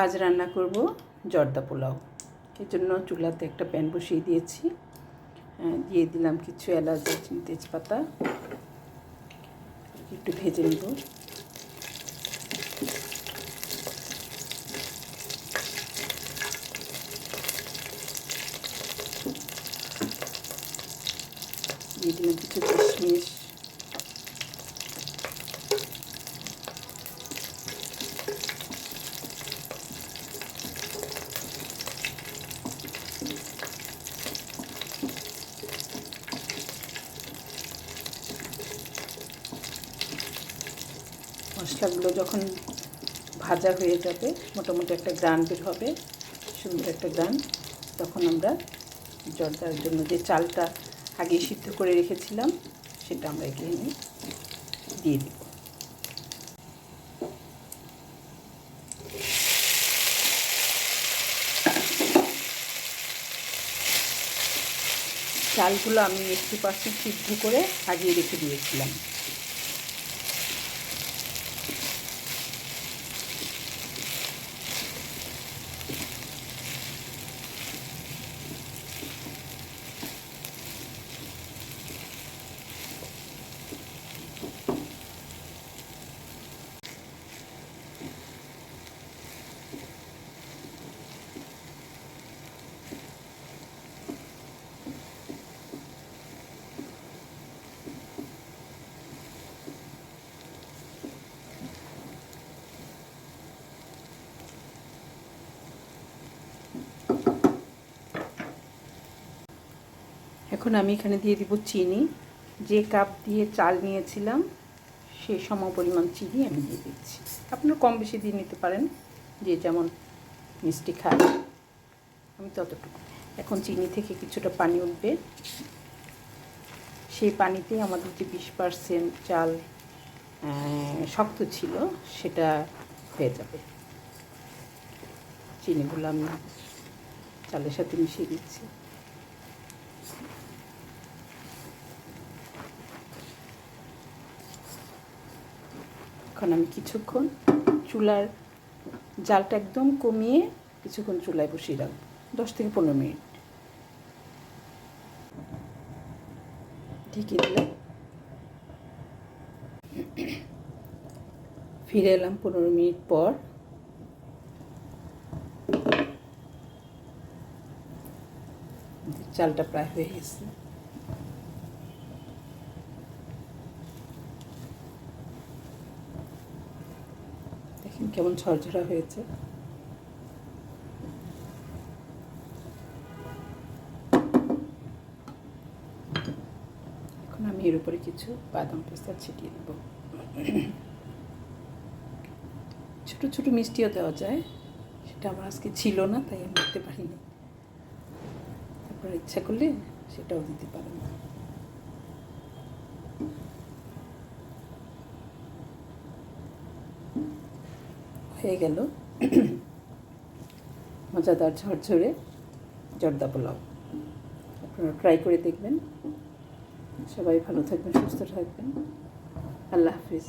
আজ রান্না করব জর্দা পোলাও। এর জন্য চুলাতে একটা প্যান বসিয়ে দিয়েছি, দিয়ে দিলাম কিছু এলাচ, দারচিনি, তেজপাতা, একটু ভেজে নেব। দিয়ে দিলাম কিছু কিশমিশ, মশলাগুলো যখন ভাজা হয়ে যাবে, মোটামুটি একটা গ্রান বের হবে, সুন্দর একটা গ্রান, তখন আমরা জর্দার জন্য যে চালটা আগে সিদ্ধ করে রেখেছিলাম সেটা আমরা এখানে দিয়ে দিব। চালগুলো আমি 80% সিদ্ধ করে আগিয়ে রেখে দিয়েছিলাম। এখন আমি এখানে দিয়ে দিব চিনি। যে কাপ দিয়ে চাল নিয়েছিলাম সেই সম পরিমাণ চিনি আমি দিয়ে দিচ্ছি। আপনারা কম বেশি দিয়ে নিতে পারেন, যে যেমন মিষ্টি খায়, আমি ততটুকু। এখন চিনি থেকে কিছুটা পানি উঠবে, সেই পানিতে আমাদের যে 20% চাল শক্ত ছিল সেটা হয়ে যাবে। চিনিগুলো আমি চালের সাথে মিশিয়ে দিচ্ছি। এখন আমি কিছুক্ষণ চুলার জালটা একদম কমিয়ে কিছুক্ষণ চুলায় বসিয়ে রাখবো, 10 থেকে 15 মিনিট। ঢেকে দিলাম, ফিরে এলাম 15 মিনিট পর। চালটা প্রায় হয়ে গেছে। দেখেন কেমন ঝরঝরা হয়েছে। এখন আমি এর উপরে কিছু বাদাম পেস্তা ছিটিয়ে দেব। ছোটো ছোটো মিষ্টিও দেওয়া যায়, সেটা আমার আজকে ছিল না তাই আমি দিতে পারিনি। তারপরে ইচ্ছা করলে সেটাও দিতে পারেন। হয়ে গেল মজাদার ঝরঝরে জর্দা পোলাও। আপনারা ট্রাই করে দেখবেন। সবাই ভালো থাকবেন, সুস্থ থাকবেন। আল্লাহ হাফিজ।